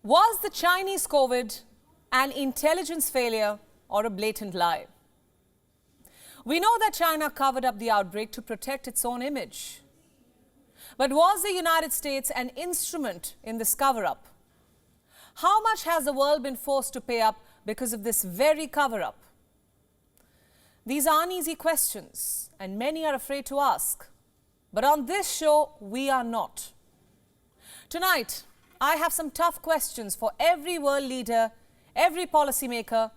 Was the Chinese COVID an intelligence failure or a blatant lie? We know that China covered up the outbreak to protect its own image. But was the United States an instrument in this cover-up? How much has the world been forced to pay up because of this very cover-up? These are uneasy questions, and many are afraid to ask. But on this show, we are not. Tonight, I have some tough questions for every world leader, every policymaker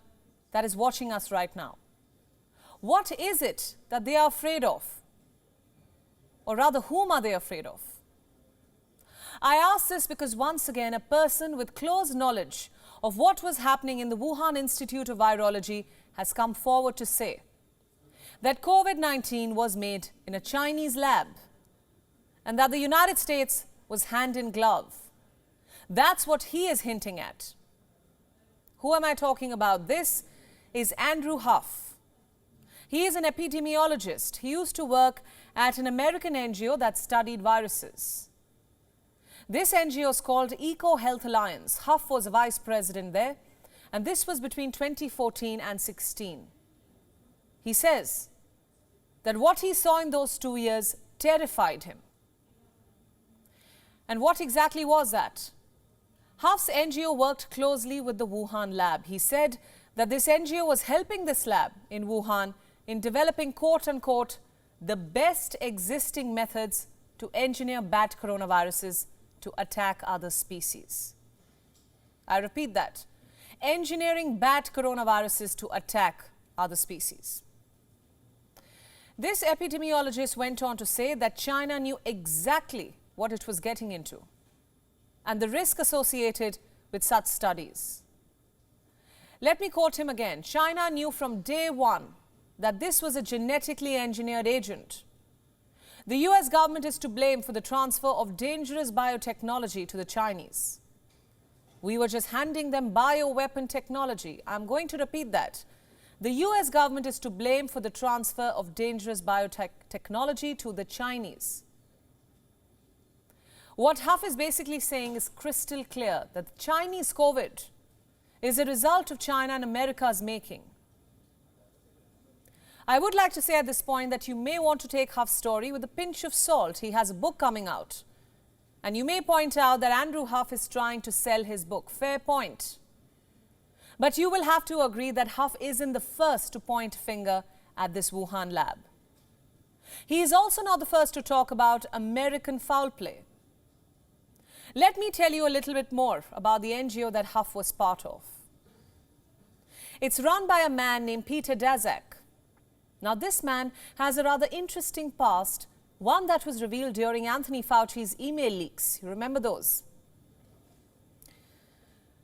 that is watching us right now. What is it that they are afraid of? Or rather, whom are they afraid of? I ask this because once again, a person with close knowledge of what was happening in the Wuhan Institute of Virology has come forward to say that COVID-19 was made in a Chinese lab and that the United States was hand in glove. That's what he is hinting at. Who am I talking about? This is Andrew Huff. He is an epidemiologist. He used to work at an American NGO that studied viruses. This NGO is called Eco Health Alliance. Huff was a vice president there, and this was between 2014 and 16. He says that what he saw in those 2 years terrified him. And what exactly was that? Huff's NGO worked closely with the Wuhan lab. He said that this NGO was helping this lab in Wuhan in developing, quote-unquote, the best existing methods to engineer bat coronaviruses to attack other species. I repeat that. Engineering bat coronaviruses to attack other species. This epidemiologist went on to say that China knew exactly what it was getting into and the risk associated with such studies. Let me quote him again. China knew from day one that this was a genetically engineered agent. The US government is to blame for the transfer of dangerous biotechnology to the Chinese. We were just handing them bioweapon technology. I'm going to repeat that. The US government is to blame for the transfer of dangerous biotechnology to the Chinese. What Huff is basically saying is crystal clear that the Chinese COVID is a result of China and America's making. I would like to say at this point that you may want to take Huff's story with a pinch of salt. He has a book coming out. And you may point out that Andrew Huff is trying to sell his book. Fair point. But you will have to agree that Huff isn't the first to point a finger at this Wuhan lab. He is also not the first to talk about American foul play. Let me tell you a little bit more about the NGO that Huff was part of. It's run by a man named Peter Daszak. Now, this man has a rather interesting past, one that was revealed during Anthony Fauci's email leaks. You remember those?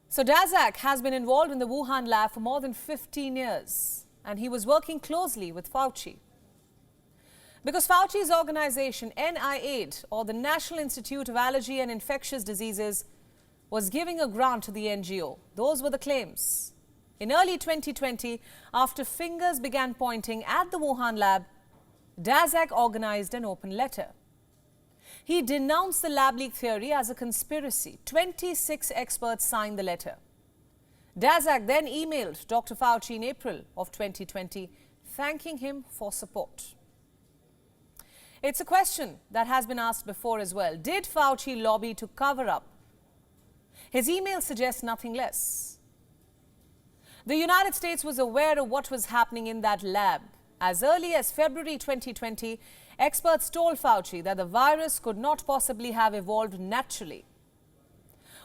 So Daszak has been involved in the Wuhan lab for more than 15 years, and he was working closely with Fauci. Because Fauci's organization, NIH, or the National Institute of Allergy and Infectious Diseases, was giving a grant to the NGO. Those were the claims. In early 2020, after fingers began pointing at the Wuhan lab, Daszak organized an open letter. He denounced the lab leak theory as a conspiracy. 26 experts signed the letter. Daszak then emailed Dr. Fauci in April of 2020, thanking him for support. It's a question that has been asked before as well. Did Fauci lobby to cover up? His email suggests nothing less. The United States was aware of what was happening in that lab. As early as February 2020, experts told Fauci that the virus could not possibly have evolved naturally.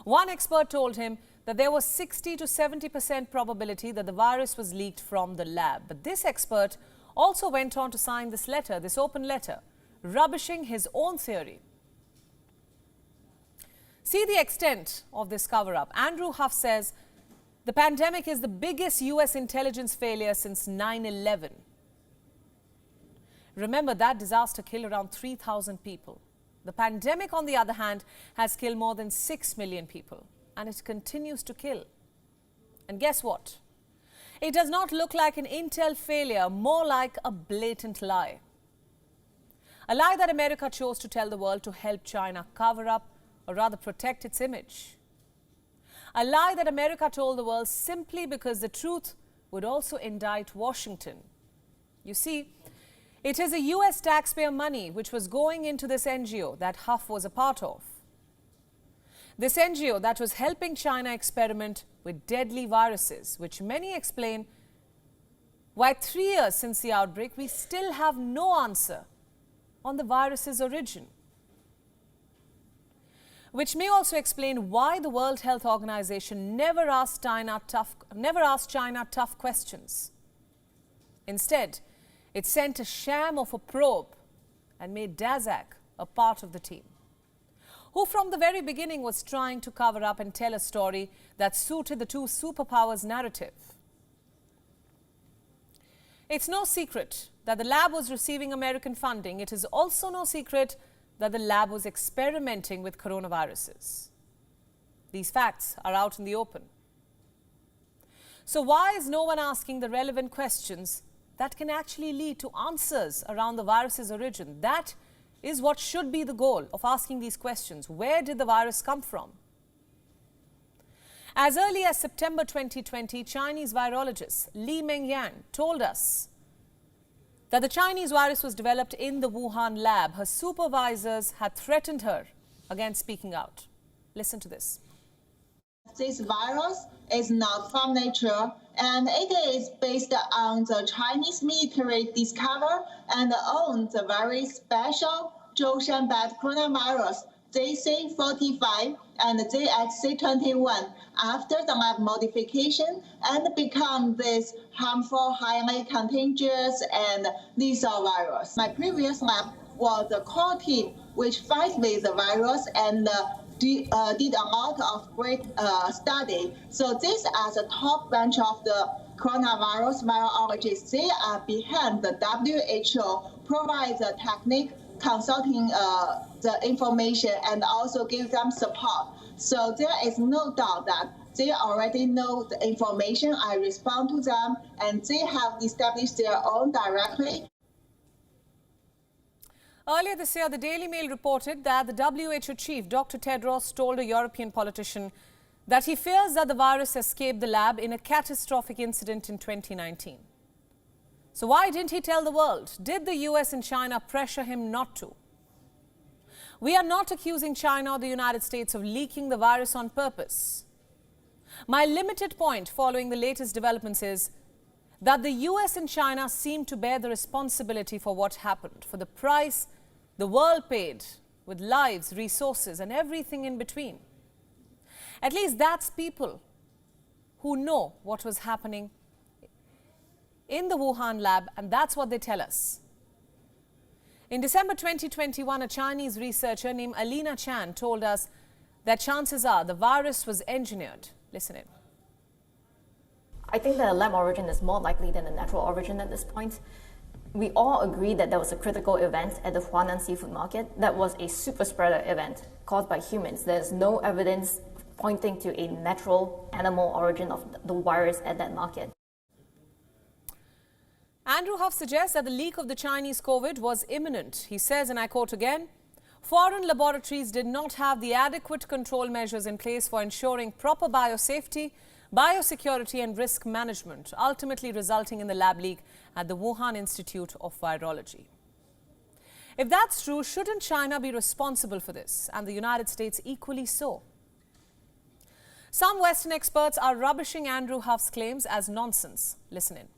One expert told him that there was 60 to 70% probability that the virus was leaked from the lab. But this expert also went on to sign this letter, this open letter, rubbishing his own theory. See the extent of this cover-up. Andrew Huff says the pandemic is the biggest US intelligence failure since 9/11. Remember, that disaster killed around 3,000 people. The pandemic, on the other hand, has killed more than 6 million people, and it continues to kill. And guess what? It does not look like an intel failure, more like a blatant lie. A lie that America chose to tell the world to help China cover up, or rather protect its image. A lie that America told the world simply because the truth would also indict Washington. You see, it is a US taxpayer money which was going into this NGO that Huff was a part of. This NGO that was helping China experiment with deadly viruses, which many explain why 3 years since the outbreak, we still have no answer on the virus's origin. Which may also explain why the World Health Organization never asked China tough questions. Instead, it sent a sham of a probe and made Daszak a part of the team, who from the very beginning was trying to cover up and tell a story that suited the two superpowers' narrative. It's no secret that the lab was receiving American funding. It is also no secret that the lab was experimenting with coronaviruses. These facts are out in the open. So why is no one asking the relevant questions that can actually lead to answers around the virus's origin? That is what should be the goal of asking these questions. Where did the virus come from? As early as September 2020, Chinese virologist Li Mengyan told us that the Chinese virus was developed in the Wuhan lab. Her supervisors had threatened her against speaking out. Listen to this. This virus is not from nature, and it is based on the Chinese military discover and own the very special Zhoushan bat coronavirus ZC45 and ZXC21 after the lab modification and become this harmful, highly contagious and lethal virus. My previous lab was the core team which fight with the virus and did a lot of great study. So these are the top bunch of the coronavirus virologists. They are behind the WHO, provide the technique, consulting the information, and also give them support. So there is no doubt that they already know the information. I respond to them, and they have established their own directly. Earlier this year, the Daily Mail reported that the WHO chief, Dr. Tedros, told a European politician that he fears that the virus escaped the lab in a catastrophic incident in 2019. So why didn't he tell the world? Did the US and China pressure him not to? We are not accusing China or the United States of leaking the virus on purpose. My limited point following the latest developments is that the US and China seem to bear the responsibility for what happened, for the price the world paid with lives, resources, and everything in between. At least that's people who know what was happening in the Wuhan lab, and that's what they tell us. In December 2021, a Chinese researcher named Alina Chan told us that chances are the virus was engineered. Listen in. I think that a lab origin is more likely than a natural origin at this point. We all agree that there was a critical event at the Huanan seafood market that was a super spreader event caused by humans. There's no evidence pointing to a natural animal origin of the virus at that market. Andrew Huff suggests that the leak of the Chinese COVID was imminent. He says, and I quote again, "Foreign laboratories did not have the adequate control measures in place for ensuring proper biosafety, biosecurity and risk management, ultimately resulting in the lab leak at the Wuhan Institute of Virology." If that's true, shouldn't China be responsible for this, and the United States equally so? Some Western experts are rubbishing Andrew Huff's claims as nonsense. Listen in.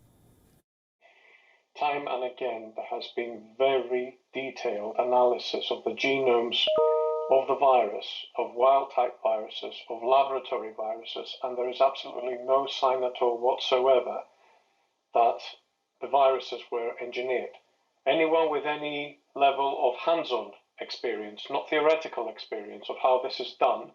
Time and again, there has been very detailed analysis of the genomes of the virus, of wild-type viruses, of laboratory viruses, and there is absolutely no sign at all whatsoever that the viruses were engineered. Anyone with any level of hands-on experience, not theoretical experience, of how this is done,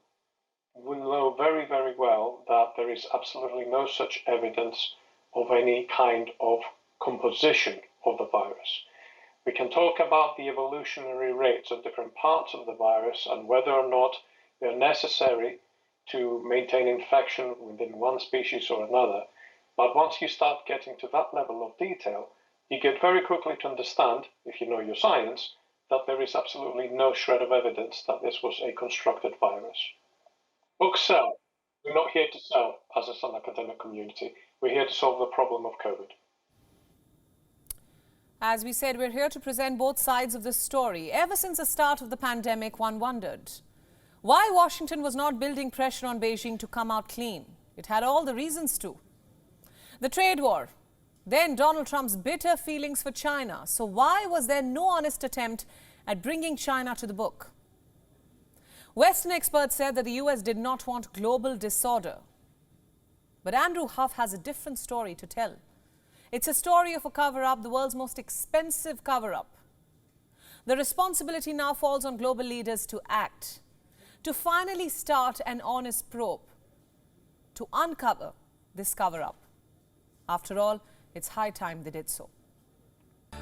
will know very, very well that there is absolutely no such evidence of any kind of composition of the virus. We can talk about the evolutionary rates of different parts of the virus and whether or not they're necessary to maintain infection within one species or another. But once you start getting to that level of detail, you get very quickly to understand, if you know your science, that there is absolutely no shred of evidence that this was a constructed virus. Books sell. We're not here to sell as an academic community. We're here to solve the problem of COVID. As we said, we're here to present both sides of the story. Ever since the start of the pandemic, one wondered why Washington was not building pressure on Beijing to come out clean. It had all the reasons to. The trade war, then Donald Trump's bitter feelings for China. So why was there no honest attempt at bringing China to the book? Western experts said that the US did not want global disorder. But Andrew Huff has a different story to tell. It's a story of a cover-up, the world's most expensive cover-up. The responsibility now falls on global leaders to act, to finally start an honest probe, to uncover this cover-up. After all, it's high time they did so.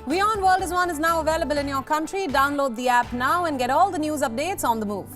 WION World is now available in your country. Download the app now and get all the news updates on the move.